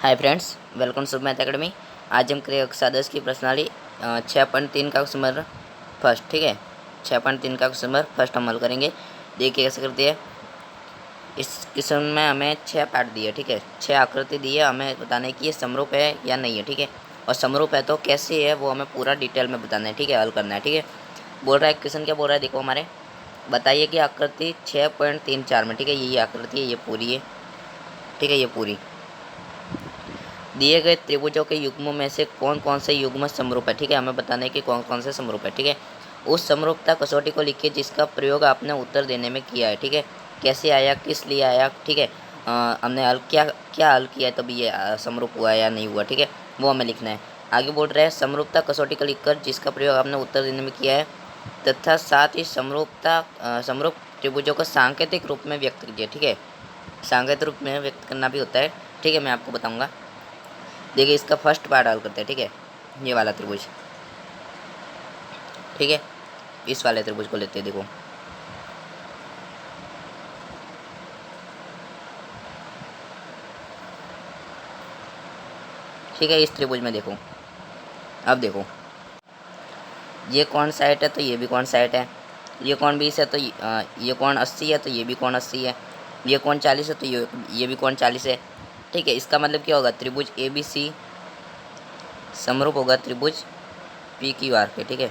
Hi friends, welcome to math academy. आज हम करेंगे कक्षा 10 की प्रश्नावली 6.3 का क्वेश्चन नंबर फर्स्ट। ठीक है, 6.3 का क्वेश्चन नंबर फर्स्ट हम हल करेंगे। देखिए कैसे करते हैं। इस क्वेश्चन में हमें 6 पार्ट दिए। ठीक है, 6 आकृति दी है, हमें बताना है कि ये समरूप है या नहीं है। ठीक है, और समरूप है तो कैसे है वो हमें पूरा डिटेल में बताना है। ठीक है, हल करना है। ठीक है, बोल रहा है क्वेश्चन क्या बोल रहा है, देखो हमारे बताइए कि आकृति 6.34 में, ठीक है, ये आकृति है, ये पूरी है। ठीक है, ये पूरी दिए गए त्रिभुजों के युग्मों में से कौन कौन से युग्म समरूप है। ठीक है, हमें बताना है कि कौन कौन से समरूप है। ठीक है, उस समरूपता कसौटी को लिखिए जिसका प्रयोग आपने उत्तर देने में किया है। ठीक है, कैसे आया, किस लिए आया। ठीक है, हमने हल क्या क्या हल किया है तभी ये समरूप हुआ या नहीं हुआ। ठीक है, वो हमें लिखना है। आगे बोल रहे हैं समरूपता कसौटी को लिखकर जिसका प्रयोग आपने उत्तर देने में किया है तथा साथ ही समरूप त्रिभुजों को सांकेतिक रूप में व्यक्त कीजिए। ठीक है, सांकेतिक रूप में व्यक्त करना भी होता है। ठीक है, मैं आपको बताऊंगा। देखिए इसका फर्स्ट पार्ट हल करते हैं। ठीक है, ये वाला त्रिभुज, ठीक है, इस वाले त्रिभुज को लेते हैं। देखो ठीक है, इस त्रिभुज में देखो, अब देखो ये कौन साइड है तो ये भी कौन साइड है, ये कौन 20 है तो ये कौन 80 है तो ये भी कौन 80 है, ये कौन 40 है तो ये भी कौन 40 है। ठीक है, इसका मतलब क्या होगा, त्रिभुज ABC समरूप होगा त्रिभुज PQR के। ठीक है,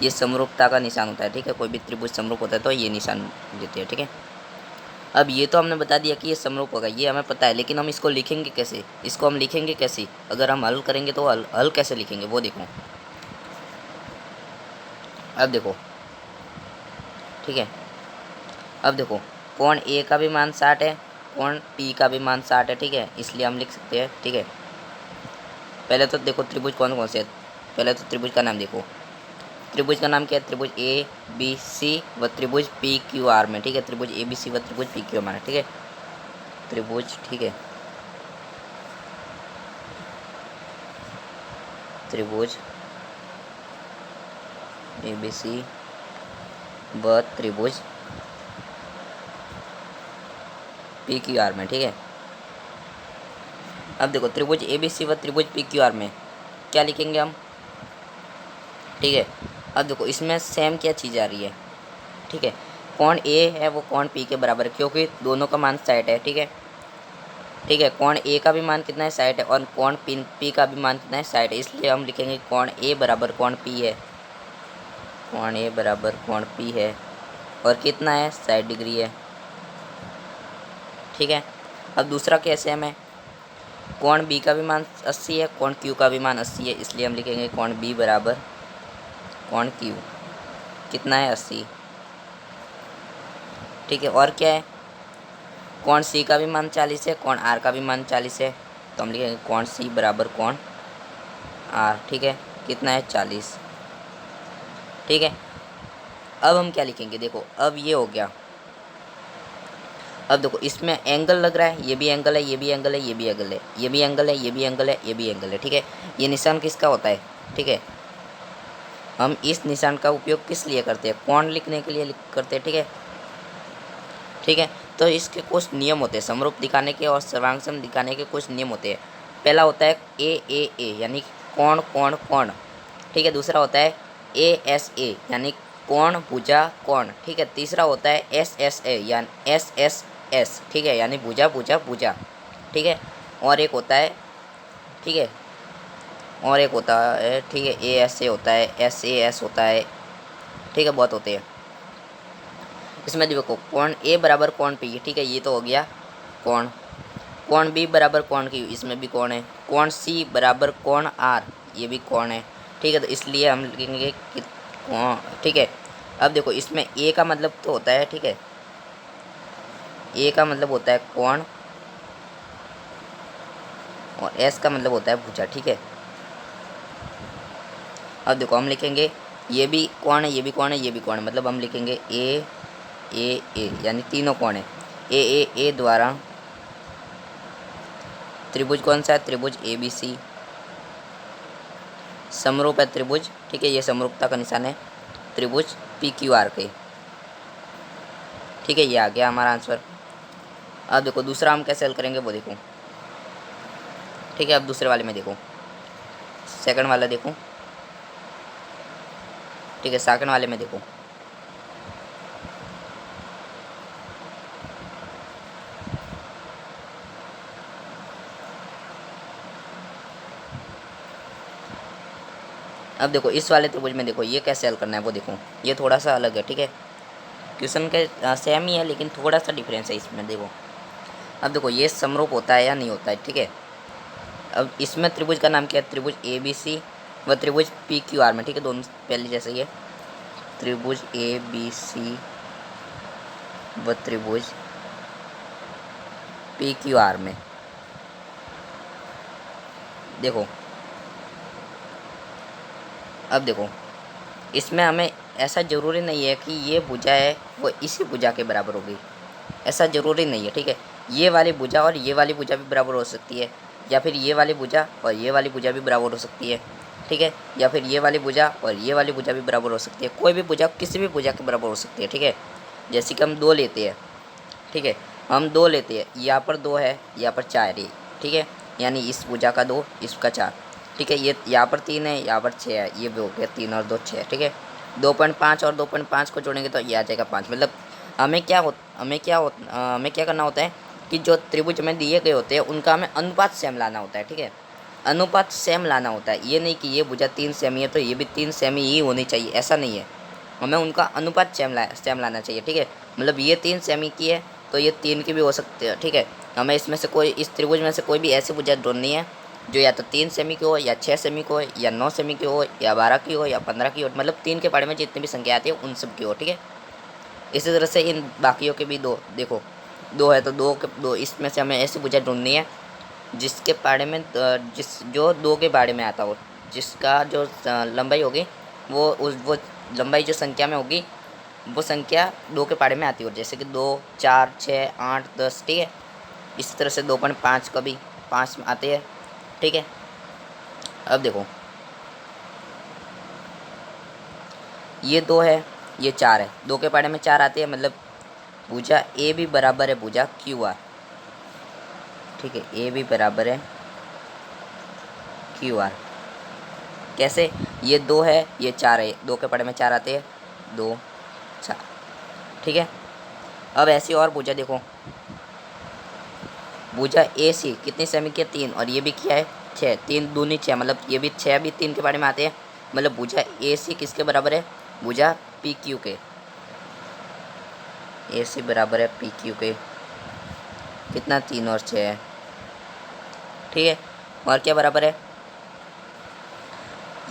ये समरूपता का निशान होता है। ठीक है, कोई भी त्रिभुज समरूप होता है तो ये निशान देते हैं। ठीक है, अब ये तो हमने बता दिया कि ये समरूप होगा, ये हमें पता है, लेकिन हम इसको लिखेंगे कैसे, इसको हम लिखेंगे कैसे, अगर हम हल करेंगे तो हल कैसे लिखेंगे वो देखो। अब देखो, ठीक है, अब देखो कोण A का भी मान 60 है, कोण P का भी मान 60 है। ठीक है, इसलिए हम लिख सकते हैं। ठीक है, पहले तो देखो त्रिभुज कौन कौन से है, पहले तो त्रिभुज का नाम देखो। त्रिभुज का नाम क्या है, त्रिभुज ABC व त्रिभुज PQR में। ठीक है, त्रिभुज ABC व त्रिभुज PQR में। ठीक है, त्रिभुज, ठीक है, त्रिभुज ABC व त्रिभुज PQR में। ठीक है, अब देखो त्रिभुज ABC व त्रिभुज PQR में क्या लिखेंगे हम। ठीक है, अब देखो इसमें सेम क्या चीज़ आ रही है। ठीक है, कोण A है वो कोण P के बराबर है क्योंकि दोनों का मान 60 है। ठीक है, ठीक है, कोण A का भी मान कितना है 60 है और कोण P का भी मान कितना है 60 है, इसलिए हम लिखेंगे कोण A बराबर कोण P है, कोण A बराबर कोण P है और कितना है 60 डिग्री है। ठीक है, अब दूसरा कैसे हमें, कोण B का भी मान 80 है, कोण Q का भी मान 80 है, इसलिए हम लिखेंगे कोण B बराबर कोण Q, कितना है 80। ठीक है, और क्या है, कोण C का भी मान 40 है, कोण R का भी मान 40 है, तो हम लिखेंगे कोण C बराबर कोण R। ठीक है, कितना है 40। ठीक है, अब हम क्या लिखेंगे, देखो अब ये हो गया। अब देखो इसमें एंगल लग रहा है, ये भी एंगल है, ये भी एंगल है, ये भी एंगल है, ये भी एंगल है, ये भी एंगल है, ये भी एंगल है। ठीक है, ये निशान किसका होता है। ठीक है, हम इस निशान का उपयोग किस लिए करते हैं, कोण लिखने के लिए करते हैं। ठीक है, ठीक है, तो इसके कुछ नियम होते हैं, समरूप दिखाने के और सर्वांग दिखाने के कुछ नियम होते हैं। पहला होता है AAA यानी कोण कोण कोण। ठीक है, दूसरा होता है ASA यानी कोण भुजा कोण। ठीक है, तीसरा होता है SSA यानी SSS। ठीक है, यानी भुजा भुजा भुजा। ठीक है, और एक होता है, ठीक है, और एक होता है, ठीक है, ASA होता है, SAS होता है। ठीक है, बहुत होते हैं। इसमें देखो कोण A बराबर कोण P। ठीक है, ये तो हो गया कोण। कोण B बराबर कोण Q, इसमें भी कोण है। कोण C बराबर कोण R, ये भी कोण है। ठीक है, तो इसलिए हम लिखेंगे कि ठीक है, अब देखो इसमें A का मतलब तो होता है, ठीक है, A का मतलब होता है कोण और S का मतलब होता है भुजा। ठीक है, अब देखो हम लिखेंगे ये भी कोण है, ये भी कोण है, ये भी कोण है, मतलब हम लिखेंगे A यानी तीनों कोण है। A द्वारा त्रिभुज कौन सा है, त्रिभुज ABC समरूप है त्रिभुज। ठीक है, ये समरूपता का निशान है त्रिभुज PQR के। ठीक है, ये आ गया हमारा आंसर। अब देखो दूसरा हम कैसे हल करेंगे वो देखो। ठीक है, अब दूसरे वाले में देखो, सेकंड वाला देखो, ठीक है, सेकंड वाले में देखो, अब देखो इस वाले त्रिभुज में देखो ये कैसे हल करना है वो देखो, ये थोड़ा सा अलग है, ठीक है, क्वेश्चन के सेम ही है लेकिन थोड़ा सा डिफरेंस है इसमें देखो। अब देखो ये समरूप होता है या नहीं होता है, ठीक है। अब इसमें त्रिभुज का नाम क्या है, त्रिभुज ए बी सी व त्रिभुज पी क्यू आर में, ठीक है, दोनों पहले जैसे ही है, त्रिभुज ए बी सी व त्रिभुज पी क्यू आर में देखो। अब देखो इसमें हमें ऐसा ज़रूरी नहीं है कि ये भुजा है वो इसी भुजा के बराबर होगी, ऐसा ज़रूरी नहीं है, ठीक है। ये वाली भुजा और ये वाली भुजा भी बराबर हो सकती है, या फिर ये वाली भुजा और ये वाली भुजा भी बराबर हो सकती है, ठीक है, या फिर ये वाली भुजा और ये वाली भुजा भी बराबर हो सकती है। कोई भी भुजा किसी भी भुजा के बराबर हो सकती है, ठीक है। जैसे कि हम 2 लेते हैं, ठीक है, हम 2 लेते हैं, यहाँ पर 2 है, यहाँ पर 4 है, ठीक है, यानी इस भुजा का 2 इसका 4, ठीक है। ये यहाँ पर 3 है, यहाँ पर 6 है, ये भी हो गया 3 और 2 6, ठीक है। 2.5 और 2.5 को जोड़ेंगे तो ये आ जाएगा 5। मतलब हमें क्या करना होता है कि जो त्रिभुज में दिए गए होते हैं उनका हमें अनुपात सेम लाना होता है, ठीक है, अनुपात सेम लाना होता है। ये नहीं कि ये भुजा 3 सेमी है तो ये भी 3 सेमी ही होनी चाहिए, ऐसा नहीं है, हमें उनका अनुपात सेम लाना चाहिए, ठीक है। मतलब ये 3 सेमी की है तो ये 3 की भी हो सकती है, ठीक है। हमें इसमें से कोई, इस त्रिभुज में से कोई भी ऐसी भुजा ढूंढनी है जो या तो 3 सेमी की हो, या 6 सेमी की हो, या 9 सेमी की हो, या 12 की हो, या 15 की हो, मतलब 3 के पाड़े में जितनी भी संख्या आती है उन सब की हो, ठीक है। इसी तरह से इन बाकियों के भी 2 देखो, 2 है तो 2 इसमें से हमें ऐसी भुजा ढूंढनी है जिसके पाड़े में जो 2 के बाड़े में आता हो, जिसका जो लंबाई होगी वो लंबाई जो संख्या में होगी वो संख्या 2 के पाड़े में आती हो, जैसे कि 2 4 6 8 10, ठीक है। इसी तरह से 2.5 का भी 5 आते हैं, ठीक है। अब देखो ये 2 है, ये 4 है, 2 के पाड़े में 4 आते हैं, मतलब भुजा ए भी बराबर है भुजा क्यू आर, ठीक है, ए भी बराबर है क्यू आर। कैसे, ये 2 है, ये 4 है, 2 के पाड़े में 4 आते हैं, 2 4, ठीक है। अब ऐसी और भुजा देखो, भुजा ए सी कितनी सेमी की है, 3, और ये भी क्या है 6, 3 दूनी 6, मतलब ये भी 6 भी 3 के बारे में आते हैं, मतलब भुजा ए सी किसके बराबर है, भुजा पी क्यू के, ए सी बराबर है पी क्यू के, कितना 3 और 6 है, ठीक है। और क्या बराबर है,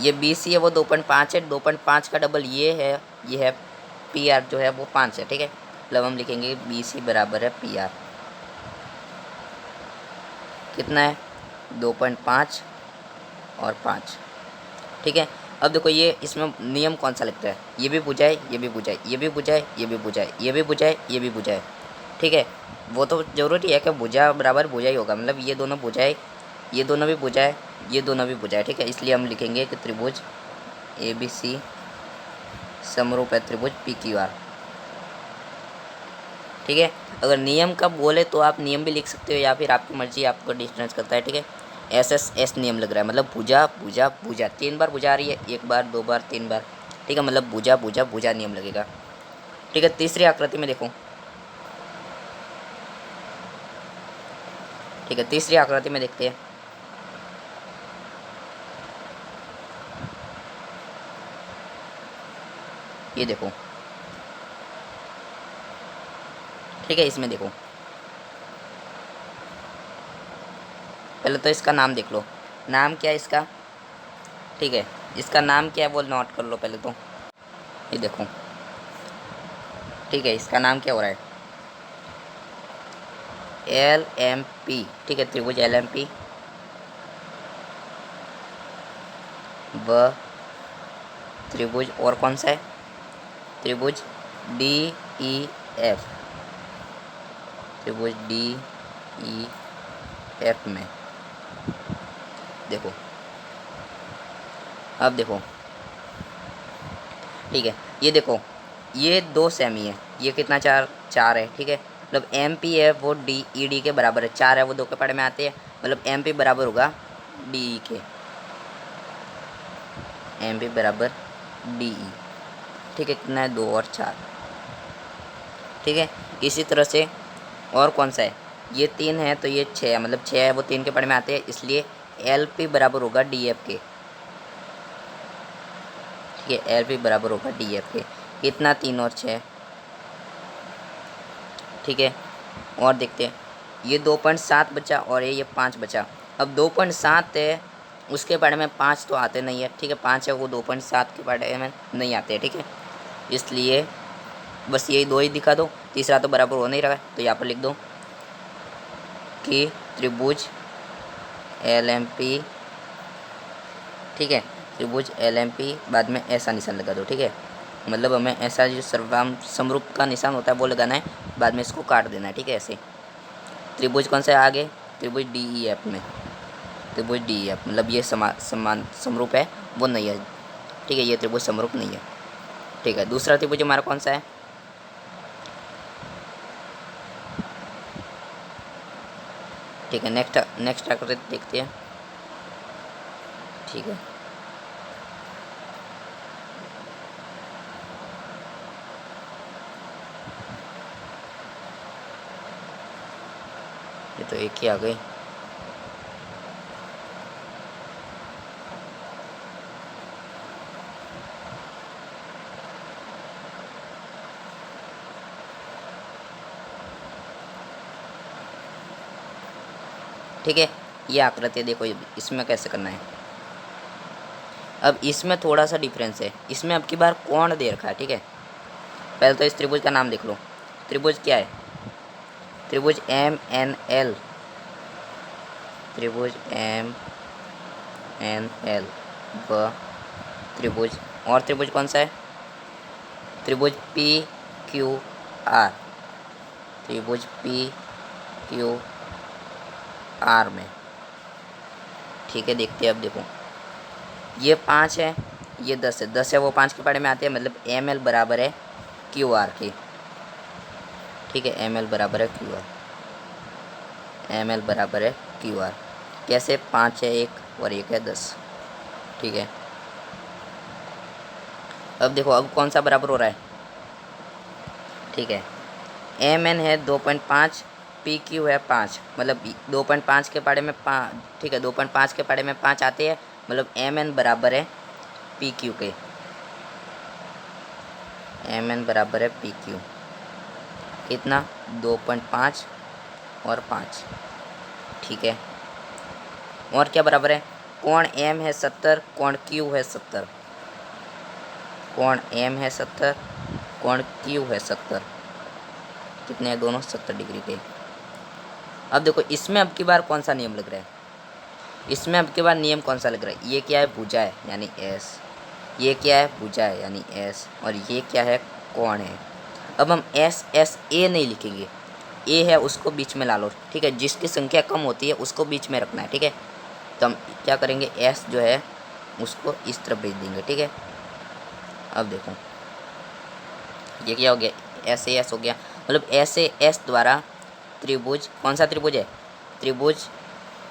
ये बी सी है वो 2.5 है, 2.5 का डबल ये है पी आर जो है वो 5 है, ठीक है। मतलब हम लिखेंगे बी सी बराबर है पी आर, कितना है 2.5 और 5, ठीक है। अब देखो ये इसमें नियम कौन सा लगता है, ये भी भुजा है, ये भी भुजा है, ये भी भुजा है, ये भी भुजा है, ये भी भुजा है, ये भी भुजा है, ठीक है। वो तो जरूरी है कि भुजा बराबर भुजा ही होगा, मतलब ये दोनों भुजा है, ये दोनों भी भुजा है, ये दोनों भी भुजा है, ठीक है। इसलिए हम लिखेंगे कि त्रिभुज ए बी सी समरूप है त्रिभुज पी क्यू आर, ठीक है। अगर नियम का बोले तो आप नियम भी लिख सकते हो, या फिर आपकी मर्जी, आपको डिस्टेंस करता है, ठीक है। एस नियम लग रहा है, मतलब भुजा भुजा भुजा 3 बार भुजा आ रही है, 1 बार 2 बार 3 बार, ठीक है, मतलब भुजा भुजा भुजा नियम लगेगा, ठीक है। तीसरी आकृति में देखो, ठीक है, तीसरी आकृति में देखते हैं, ये देखो, ठीक है। इसमें देखो पहले तो इसका नाम देख लो, नाम क्या है इसका, ठीक है, इसका नाम क्या है वो नोट कर लो पहले तो, ये देखो, ठीक है, इसका नाम क्या हो रहा है, एल एम पी, ठीक है, त्रिभुज एल एम पी व त्रिभुज और कौन सा है, त्रिभुज डी ई एफ, त्रिभुज डी ई एफ में देखो। अब देखो, ठीक है, ये देखो, ये 2 सेमी है, ये कितना 4 4 है, ठीक है, मतलब एम पी है वो डी ई डी के बराबर है, 4 है वो 2 के पढ़े में आते हैं, मतलब एम पी बराबर होगा डी ई के, एम पी बराबर डी ई। ठीक है, कितना है 2 और 4। ठीक है, इसी तरह से और कौन सा है, ये 3 है तो ये 6 है, मतलब 6 है वो 3 के पढ़े में आते हैं, इसलिए एल पी बराबर होगा डी एफ के। ठीक है, एल पी बराबर होगा डी एफ के, कितना 3 और 6। ठीक है, और देखते हैं, ये 2.7 बचा और ये 5 बचा। अब 2.7 है उसके बारे में 5 तो आते नहीं है। ठीक है, 5 है वो 2.7 के बारे में नहीं आते। ठीक है, इसलिए बस यही 2 ही दिखा दो, तीसरा तो बराबर हो नहीं रहा है, तो यहाँ पर लिख दो कि त्रिभुज एल एम पी। ठीक है, त्रिभुज एल एम पी, बाद में ऐसा निशान लगा दो। ठीक है, मतलब हमें ऐसा जो सर्वाम समरूप का निशान होता है वो लगाना है, बाद में इसको काट देना है। ठीक है, ऐसे त्रिभुज कौन सा है आगे, त्रिभुज डी ई एफ में, त्रिभुज डी ई एफ मतलब ये समान समरूप है वो नहीं है। ठीक है, ये त्रिभुज समरूप नहीं है। ठीक है, दूसरा त्रिभुज हमारा कौन सा है, ठीक है, नेक्स्ट आकृति देखते हैं। ठीक है, ये तो एक ही आ गई। ठीक है, ये आकृति देखो, इसमें कैसे करना है। अब इसमें थोड़ा सा डिफरेंस है, इसमें अब की बार कोण दे रखा है। ठीक है, पहले तो इस त्रिभुज का नाम देख लो, त्रिभुज क्या है, त्रिभुज एम एन एल, त्रिभुज एम एन एल व त्रिभुज, और त्रिभुज कौन सा है, त्रिभुज पी क्यू आर, त्रिभुज पी क्यू आर में। ठीक है, देखते हैं, अब देखो ये 5 है, ये 10 है, 10 है वो 5 के पढ़े में आते हैं, मतलब एम एल बराबर है क्यू आर के। ठीक है, एम एल बराबर है क्यू आर, एम एल बराबर है क्यू आर। कैसे, 5 है एक और एक है 10। ठीक है, अब देखो अब कौन सा बराबर हो रहा है। ठीक है, एम एन है 2.5, पी क्यू है 5, मतलब 2.5 के पढ़े में 5। ठीक है, 2.5 के पढ़े में 5 आते हैं, मतलब एम एन बराबर है पी क्यू के, एम एन बराबर है पी क्यू, कितना 2.5 और 5। ठीक है, और क्या बराबर है, कोण एम है 70, कोण क्यू है 70, कोण एम है 70, कोण क्यू है 70, कितने हैं दोनों 70 डिग्री के। अब देखो इसमें अब की बार कौन सा नियम लग रहा है, इसमें अब की बार नियम कौन सा लग रहा है, ये क्या है भुजा है यानी एस, ये क्या है भुजा है यानी एस, और ये क्या है कोण है। अब हम एस एस ए नहीं लिखेंगे, ए है उसको बीच में ला लो। ठीक है, जिसकी संख्या कम होती है उसको बीच में रखना है। ठीक है, तो हम क्या करेंगे, एस जो है उसको इस तरफ भेज देंगे। ठीक है, अब देखो ये क्या हो गया, एस ए एस हो गया, मतलब एस ए एस द्वारा त्रिभुज, कौन सा त्रिभुज है, त्रिभुज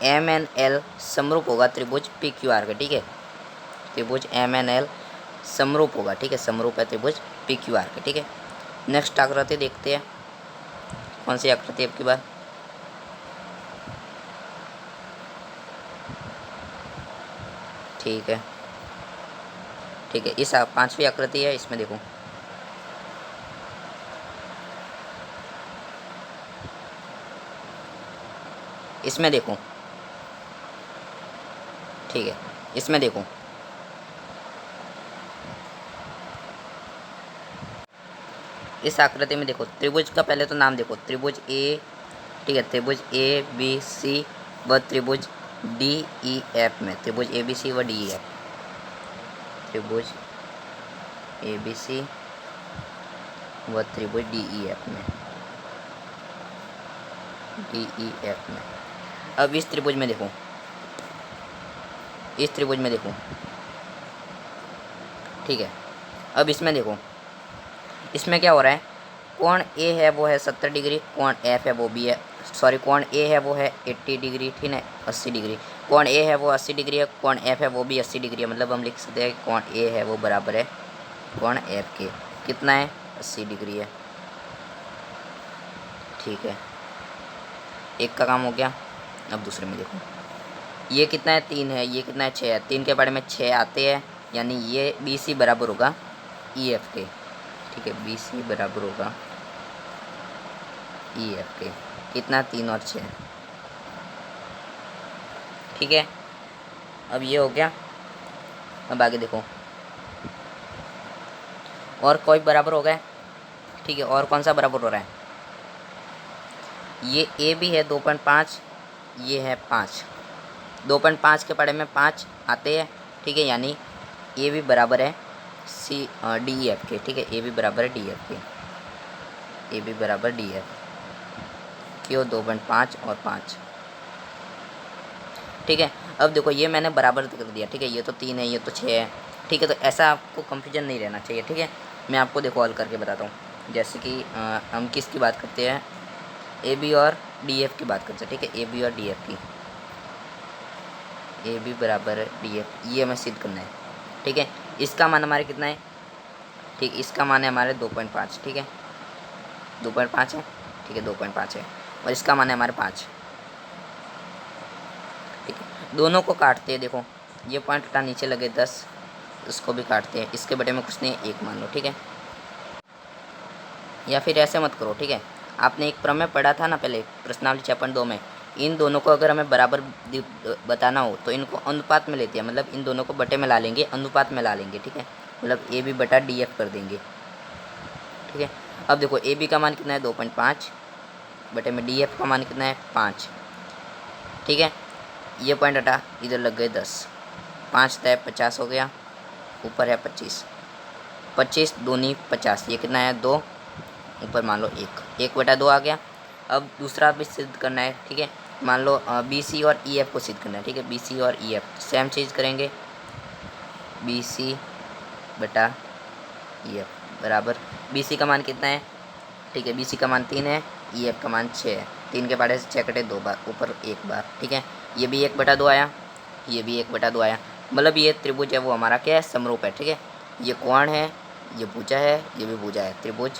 एम एन एल समरूप होगा त्रिभुज पी क्यू आर का। ठीक है, त्रिभुज एम एन एल समरूप होगा। ठीक है, समरूप है त्रिभुज पी क्यू आर का। ठीक है, नेक्स्ट आकृति देखते हैं, कौन सी आकृति अब की बार, ठीक है, ठीक है, इस 5वीं आकृति है, इसमें देखो इसमें देखो। ठीक है, इसमें देखो इस आकृति में देखो, त्रिभुज का पहले तो नाम देखो, त्रिभुज ए। ठीक है, त्रिभुज ए बी सी व त्रिभुज डी ई एफ में, त्रिभुज ए बी सी व डी ई एफ, त्रिभुज ए बी सी व त्रिभुज डी ई एफ में, डी ई एफ में। अब इस त्रिभुज में देखो, इस त्रिभुज में देखो। ठीक है, अब इसमें देखो, इसमें क्या हो रहा है, कोण ए है वो है 70 डिग्री, कोण एफ है वो भी है, सॉरी कोण ए है वो है 80 डिग्री, ठीक है 80 डिग्री। कोण ए है वो 80 डिग्री है, कोण एफ है वो भी 80 डिग्री है। मतलब हम लिख सकते हैं कि कोण ए है वो बराबर है कोण एफ के। कितना है? 80 डिग्री है। ठीक है, एक का काम हो गया। अब दूसरे में देखो, ये कितना है? 3 है, ये कितना है? 6 है। 3 के बारे में 6 आते हैं, यानी ये बी सी बराबर होगा ई एफ के। ठीक है, बी सी बराबर होगा ई एफ के। कितना? 3 और 6। ठीक है, अब ये हो गया। अब आगे देखो, और कोई बराबर हो गया। ठीक है, और कौन सा बराबर हो रहा है? ये ए भी है 2.5, ये है 5। 2.5 के पड़े में 5 आते हैं। ठीक है, यानी ए भी बराबर है सी डी एफ के। ठीक है, ए भी बराबर है डी एफ के, ए भी बराबर डी एफ क्यों? 2.5 और 5। ठीक है, अब देखो ये मैंने बराबर कर दिया। ठीक है, ये तो 3 है, ये तो 6 है। ठीक है, तो ऐसा आपको कंफ्यूजन नहीं रहना चाहिए। ठीक है, मैं आपको देखो हल करके बताता हूँ। जैसे कि हम किसकी बात करते हैं? ए बी और डी एफ की बात करते हैं। ठीक है, ए बी और डी एफ की, ए बी बराबर है डी एफ, ये हमें सिद्ध करना है। ठीक है, इसका मान हमारे कितना है? ठीक, इसका मान है हमारे 2.5। ठीक है, 2.5 है। ठीक है, 2.5 है, और इसका मान है हमारे 5। ठीक है, दोनों को काटते हैं। देखो ये पॉइंट उठा नीचे लगे 10, इसको भी काटते हैं। इसके बटे में कुछ नहीं, 1 मान लो। ठीक है, या फिर ऐसे मत करो। ठीक है, आपने एक प्रमेय पढ़ा था ना पहले, प्रश्नावली 6.2 में। इन दोनों को अगर हमें बराबर बताना हो तो इनको अनुपात में लेते हैं, मतलब इन दोनों को बटे में ला लेंगे, अनुपात में ला लेंगे। ठीक है, मतलब ए बी बटा डी एफ कर देंगे। ठीक है, अब देखो ए बी का मान कितना है? 2.5 बटे में डी एफ का मान कितना है? 5। ठीक है, ये पॉइंट हटा, इधर लग गए 10। 5 तय 50 हो गया, ऊपर है 25। 25 दूनी 50, ये कितना है? 2, ऊपर मान लो 1 बटा 2 आ गया। अब दूसरा भी सिद्ध करना है। ठीक है, मान लो बी सी और ई एफ को सिद्ध करना है। ठीक है, बी सी और ई एफ सेम चीज़ करेंगे। बी सी बटा ई एफ बराबर, बी सी का मान कितना है? ठीक है, बी सी का मान 3 है, ई एफ का मान 6 है। 3 के बारे से 6 कटे 2 बार, ऊपर 1 बार। ठीक है, ये भी 1 बटा 2 आया, ये भी 1 बटा 2 आया। मतलब ये त्रिभुज है वो हमारा क्या है? समरूप है। ठीक है, ये कोण है, ये भुजा है, ये भी भुजा है। त्रिभुज,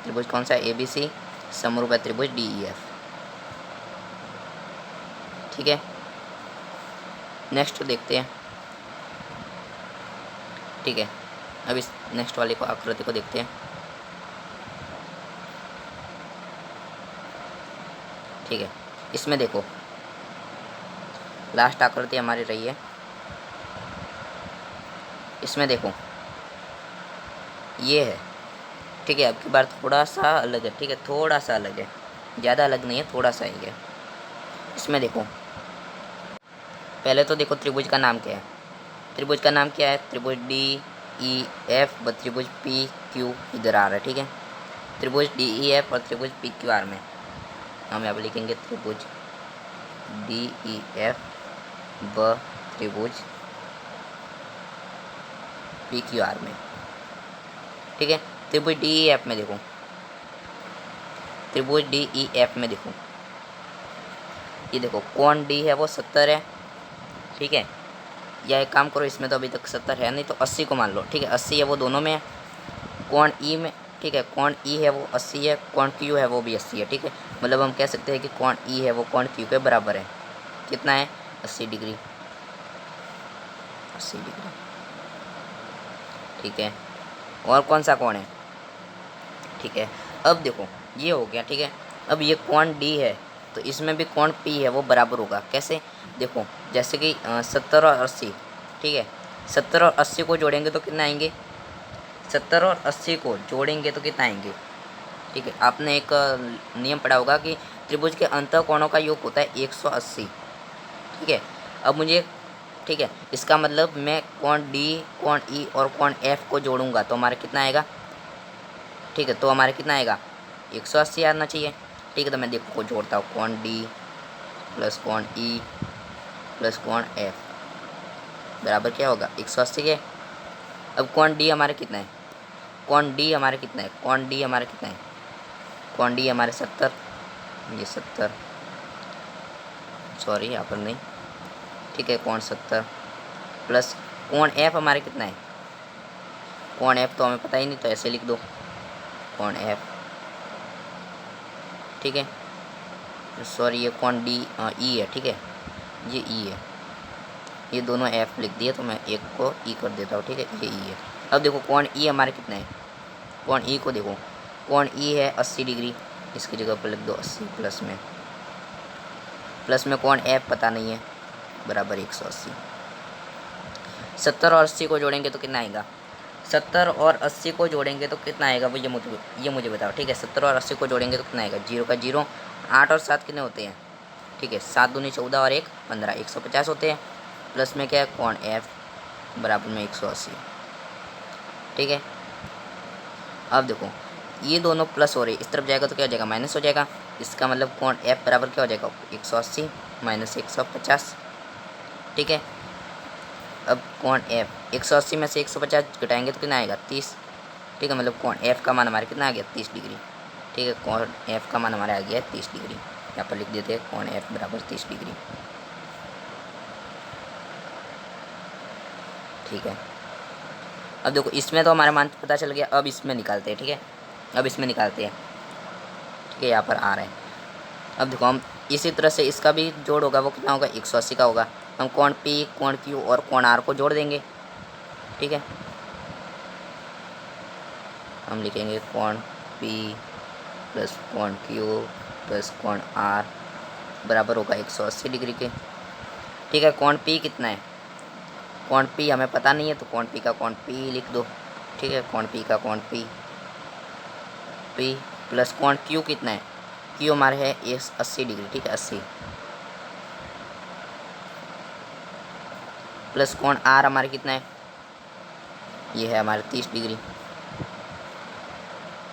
त्रिभुज कौन सा है? ए बी सी, समरूप है त्रिभुज डी ई एफ। ठीक है, नेक्स्ट देखते हैं। ठीक है, अब इस नेक्स्ट वाले को आकृति को देखते हैं। ठीक है, इसमें देखो लास्ट आकृति हमारी रही है। इसमें देखो ये है। ठीक है, अब की बार थोड़ा सा अलग है। ठीक है, थोड़ा सा अलग है, ज़्यादा अलग नहीं है, थोड़ा सा ही है। इसमें देखो, पहले तो देखो त्रिभुज का नाम क्या है? त्रिभुज का नाम क्या है? त्रिभुज डी ई एफ व त्रिभुज पी क्यू इधर आ रहा है। ठीक है, त्रिभुज डी ई एफ और त्रिभुज पी क्यू आर में हम यहाँ पर लिखेंगे त्रिभुज डी ई एफ व त्रिभुज पी क्यू आर में। ठीक है, त्रिभुज डी ई एफ में देखो, त्रिभुज डी ई एफ में देखो, ये देखो कोण डी है वो 70 है। ठीक है, या एक काम करो, इसमें तो अभी तक 70 है नहीं, तो 80 को मान लो। ठीक है, 80 है वो दोनों में है। कोण ई में, ठीक है, कोण ई है वो 80 है, कोण क्यू है वो भी 80 है। ठीक है, मतलब हम कह सकते हैं कि कोण ई है वो कोण क्यू के बराबर है। कितना है? 80 डिग्री, 80 डिग्री। ठीक है, और कौन सा कोण है? ठीक है, अब देखो ये हो गया। ठीक है, अब ये कोण डी है, तो इसमें भी कोण पी है वो बराबर होगा। कैसे? देखो जैसे कि 70 और 80। ठीक है, 70 और 80 को जोड़ेंगे तो कितना आएंगे? 70 और 80 को जोड़ेंगे तो कितना आएंगे? ठीक है, आपने एक नियम पढ़ा होगा कि त्रिभुज के अंतः कोणों का योग होता है 180। ठीक है, अब मुझे, ठीक है, इसका मतलब मैं कोण डी, कोण ई और कोण एफ को जोड़ूंगा तो हमारा कितना आएगा? ठीक है, तो हमारा कितना आएगा? 180 आना चाहिए। ठीक है, तो मैं देखो जोड़ता हूँ, कोण डी प्लस कोण ई प्लस कोण एफ बराबर क्या होगा? 180 के। अब कोण डी हमारा कितना है? कौन डी हमारे कितना है, कौन डी हमारे कितना है, कौन डी हमारे 70, ये 70, सॉरी यहाँ पर नहीं, ठीक है कौन 70 प्लस कौन एफ हमारे कितना है, कौन एफ तो हमें पता ही नहीं तो ऐसे लिख दो कौन एफ, ठीक है सॉरी ये कौन डी ई है, ठीक है ये ई है, ये दोनों एफ लिख दिए तो मैं एक को ई कर देता हूँ, ठीक है ये ई है। अब देखो कौन ई हमारे कितना है, कौन ई को देखो, कौन ई है 80 डिग्री, इसकी जगह पर लिख दो 80 प्लस में कौन एफ पता नहीं है बराबर 180। 70 और 80 को जोड़ेंगे तो कितना आएगा, 70 और 80 को जोड़ेंगे तो कितना आएगा वो ये मुझे बताओ, ठीक है 70 और 80 को जोड़ेंगे तो कितना आएगा, 0 का 0, 8 और 7 कितने होते हैं, ठीक है 7 दूनी 14 और 1 15, 150 होते हैं, प्लस में क्या है कौन एफ बराबर में 180, ठीक है। अब देखो ये दोनों प्लस हो रहे, इस तरफ जाएगा तो क्या हो जाएगा माइनस हो जाएगा, इसका मतलब कौन एफ बराबर क्या हो जाएगा 180 माइनस 150, ठीक है। अब कौन एफ 180 में से 150 घटाएंगे तो कितना आएगा 30, ठीक है मतलब कौन एफ का मान हमारे कितना आ गया 30 डिग्री, ठीक है कौन एफ का मान हमारे आ गया 30 डिग्री, यहाँ पर लिख देते हैं कौन एफ बराबर 30 डिग्री, ठीक है। अब देखो इसमें तो हमारा मान पता चल गया, अब इसमें निकालते हैं, ठीक है अब इसमें निकालते हैं, ठीक है यहाँ पर आ रहे हैं। अब देखो हम इसी तरह से इसका भी जोड़ होगा वो कितना होगा 180 का होगा, हम कौन पी कौन क्यू और कौन आर को जोड़ देंगे, ठीक है हम लिखेंगे कौन पी प्लस कौन क्यू प्लस कौन आर बराबर होगा 180 डिग्री के, ठीक है। कौन पी कितना है, कौन पी हमें पता नहीं है तो कौन पी का कौन पी लिख दो, ठीक है कौन पी का कौन पी प्लस कौन क्यू कितना है, क्यू हमारे है 80 डिग्री, ठीक है 80 प्लस कौन आर हमारे कितना है, ये है हमारे 30 डिग्री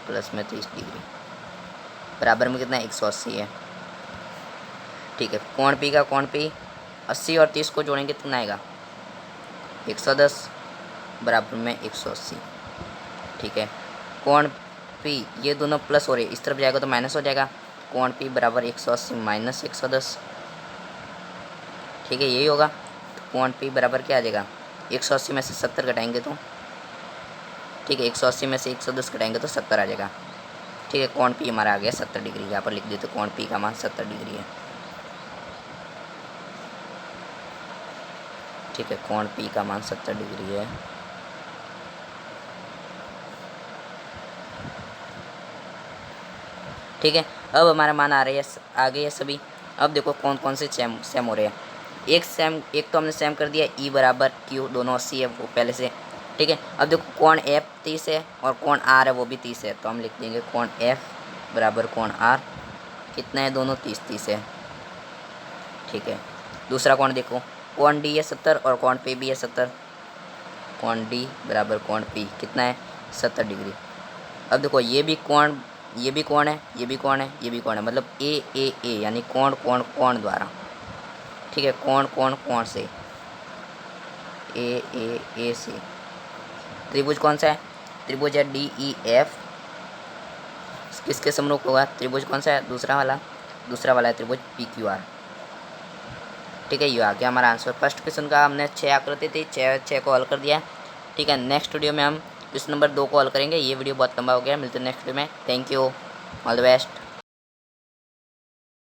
प्लस में 30 डिग्री बराबर में कितना है 180 है, ठीक है। कौन पी का कौन पी 80 और 30 को जोड़ेंगे कितना आएगा 110 बराबर में 180, ठीक है। कौन पी ये दोनों प्लस हो रहे, इस तरफ जाएगा तो माइनस हो जाएगा, कौन पी बराबर 180 माइनस 110, ठीक है यही होगा। तो कौन पी बराबर क्या आ जाएगा 180 में से 70 घटाएंगे तो, ठीक है 180 में से 110 घटाएंगे तो 70 आ जाएगा, ठीक है। कौन पी हमारा आ गया 70 डिग्री, यहाँ पर लिख देते कौन पी का मान 70 डिग्री है, ठीक है कौन पी का मान 70 डिग्री है, ठीक है। अब हमारा मान आ रहे हैं आ गए हैं सभी। अब देखो कौन कौन से सेम हो रहे हैं, एक तो हमने सेम कर दिया ई बराबर क्यू दोनों 80 है वो पहले से, ठीक है। अब देखो कौन एफ 30 है और कौन आर है वो भी 30 है, तो हम लिख देंगे कौन एफ बराबर कौन आर कितना है दोनों 30 है, ठीक है। दूसरा कौन देखो कौन डी है 70 और कौन पी भी है 70, कौन डी बराबर कौन पी कितना है 70 डिग्री। अब देखो ये भी कौन है, ये भी कौन है, ये भी कौन है, मतलब ए यानी कौन द्वारा, ठीक है कौन से ए से। त्रिभुज कौन सा है, त्रिभुज है डी ई एफ, किसके समरूप होगा, त्रिभुज कौन सा है दूसरा वाला है त्रिभुज पी क्यू आर, ठीक है। ये आ गया हमारा आंसर। फर्स्ट क्वेश्चन का हमने 6 आकृति थी, 6 को हल कर दिया, ठीक है। नेक्स्ट वीडियो में हम क्वेश्चन नंबर 2 को हल करेंगे। ये वीडियो बहुत लंबा हो गया, मिलते हैं नेक्स्ट वीडियो में। Thank you, all the best.